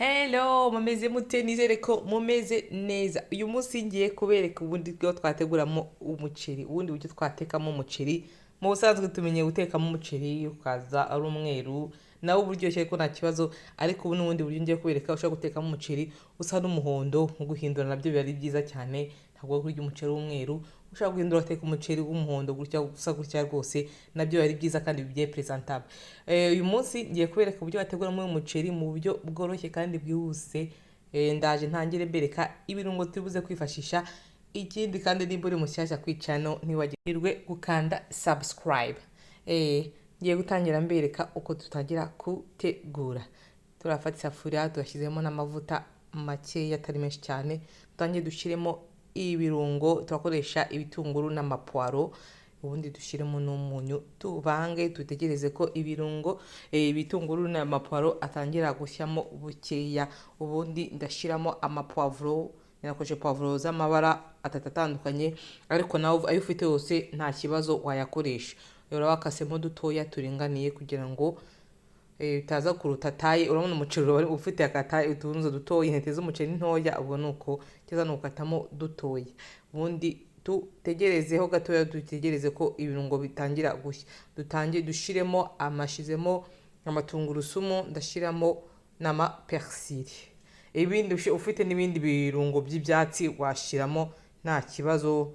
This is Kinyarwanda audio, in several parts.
Hello, mumeze mute? Nizere ko mumeze neza. Uyu munsi ngiye kubereka ubundi bwo twateguramo umuceri, ubundi buryo twatekamo umuceri. Mu busanzwe tumenye gutekamo umuceri ukaza ari umweru, nawe uba uryoshye ariko nta kibazo, ariko ubu n'ubundi buryo ngiye kubereka ushobora gutekamo umuceri usa n'umuhondo, nko guhindura nabyo biba ari byiza cyane, ntabwo wo kurya umuceri w'umweru, ushobora guhindura ugateka umuceri w'umuhondo gutya usa gutya rwose, nabyo biba ari byiza kandi bigiye presentable. Uyu munsi ngiye kubereka uburyo wateguramo umuceri mu buryo bworoshye kandi bwihuse. Ndaje ntangire mbereka ibirungo tubuze kwifashisha, ikindi kandi nimba uri mushyashya ku channel ntiwagirwe gukanda subscribe. Ngiye gutangira mbereka uko tutangira gutegura. Turafata isafuriya turashyizemo n'amavuta makeya atari menshi cyane, tutangiye dushyiremo ibirungo, turakoresha ibitunguru n'amapwaro, ubundi dushyiremo n'umunyu, tuvange dutegereze ko ibitunguru n'amapwaro atangira gushyamo bukeya, ubundi ndashyiramo amapwavuro, nakoresheje pwavuro z'amabara atatu atandukanye, ariko nawe ayo ufite yose nta kibazo wayakoresha. Uraba wakasemo dutoya turinganiye kugira ngo utaza kuruta taye. Urabona umuceri ufite akataye utunze dutoya, intete z'umuceri ntoya, ubwo nuko kiza nukatamo dutoya, ubundi tutegerezeho gatoya, dutegereze ko ibirungo bitangira gushya. Dutangiye dushiremo amashizemo amatungurusumu, ndashiramo n'ama persil. Ibindi ufite n'ibindi birungo by'ibyatsi washiramo nta kibazo,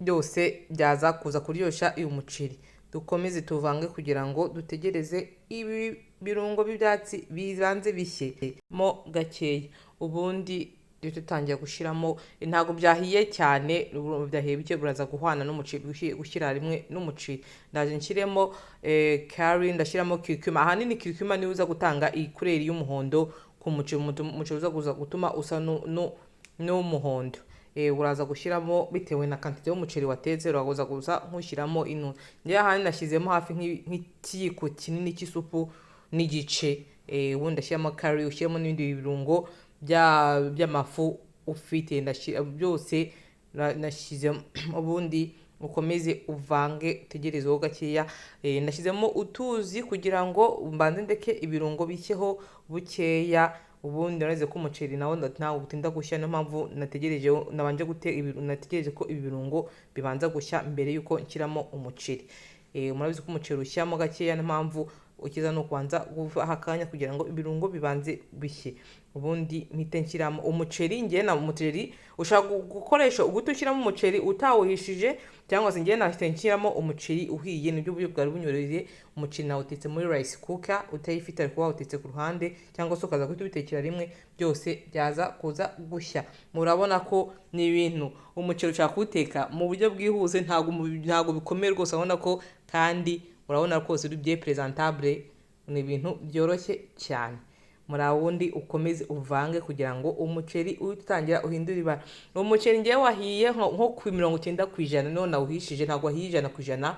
byose byaza kuza kuryoshya uyu muceri. Dukomeze tuvange kugira ngo dutegereze ibi birungo by'ibyatsi bibanze bishye mo gakeya, ubundi dutangiye gushiramo, ntago byahiye cyane, byahiye bike buraza guhwana n'umuceri, gushyira rimwe n'umuceri. Ndaje nshyiremo curry, ndashyiramo curcuma. Ahanini curcuma niyo uza gutanga ikureri y'umuhondo ku muceri, umuceri uza kuza gutuma usa n'umuhondo. Uraza gushyiramo bitewe na quantité y'umuceri watetse, uraza gusa nkushyiramo inu. Ngiye ahandi nashyizemo hafi nk'ikiyiko kinini cy'isupu n'igice. Ubundi ndashyiramo curry, ushyiramo n'ibindi birungo by'amafu ufite, byose nashyizemo, ubundi ukomeze uvange utegerezeho gakeya. Nashyizemo utuzi kugira ngo mbanze ndeke ibirungo bishyeho bukeya, ubundi naraze ko umuceri nawo ntawo utinda gushya, niyo mpamvu nategereje ko ibirungo bibanza gushya mbere yuko nshyiramo umuceri. Murabizi ko umuceri ushyamo gakeya, niyo mpamvu ukiza no kubanza guha akanya kugira ngo ibirungo bibanze bishye, ubundi mpite nshyiramo umuceri. Ngiye na umuceri ushaka gukoresha uguta ushyiramo umuceri utawuhishije, cyangwa se ngiye nahite nshyiramo umuceri uhiye, nibyo buryo bwari bunyoroheye. Umuceri nawe utetse muri rice cooker, utayifite ariko wawutetse ku ruhande, cyangwa se ukaza guhita ubitekera rimwe, byose byaza kuza gushya. Murabona ko ni ibintu umuceri ushaka kuwuteka mu buryo bwihuse, ntago bikomeye rwose, urabona ko kandi urabona rwose uri bien presentable, ni ibintu byoroshye cyane. Wundi ukomeze uvange kugira ngo umuceri utangira uhindura ibara. Umuceri ngiye wahiye nko ku 90%, none nawuhishije, ntago wahiye 100%.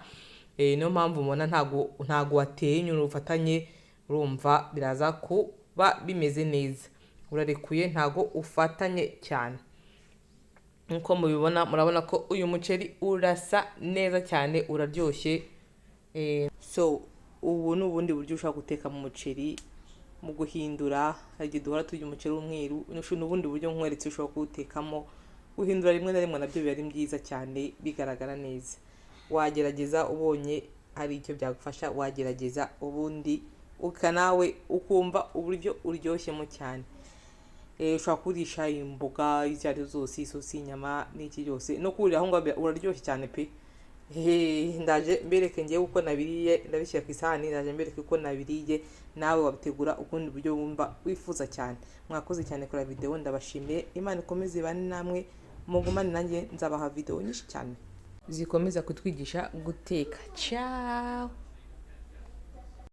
Niyo mpamvu mubona ntago wateye nyine ufatanye, urumva biraza kuba bimeze neza, urarekuye ntago ufatanye cyane. Nkuko mubibona, murabona ko uyu muceri urasa neza cyane, uraryoshye. So ubu n'ubundi buryo ushaka guteka mu muceri mu guhindura, hagiye duhora turya umuceri w'umweru, n'ubundi buryo nkweretse ushobora kuwutekamo, guhindura rimwe na rimwe nabyo biba ari byiza cyane, bigaragara neza. Wagerageza, ubonye hari icyo byagufasha wagerageza, ubundi ukanawe ukumva uburyo uryoshyemo cyane. Ushobora kurisha imboga izo ari zose, isosi, inyama n'iki byose, no kurira aho ngaho uraryoshye cyane pe. Ndaje mbereke ngiye uko nabiriye, ndabishyira ku isahani, ndaje mbereke uko nabiriye, nawe wabitegura ukundi buryo wumva wifuza cyane. Mwakoze cyane kuri video, ndabashimiye. Imana ikomeze ibane namwe, mugumane nanjye, nzabaha video nyinshi cyane zikomeza kutwigisha guteka. Ciao.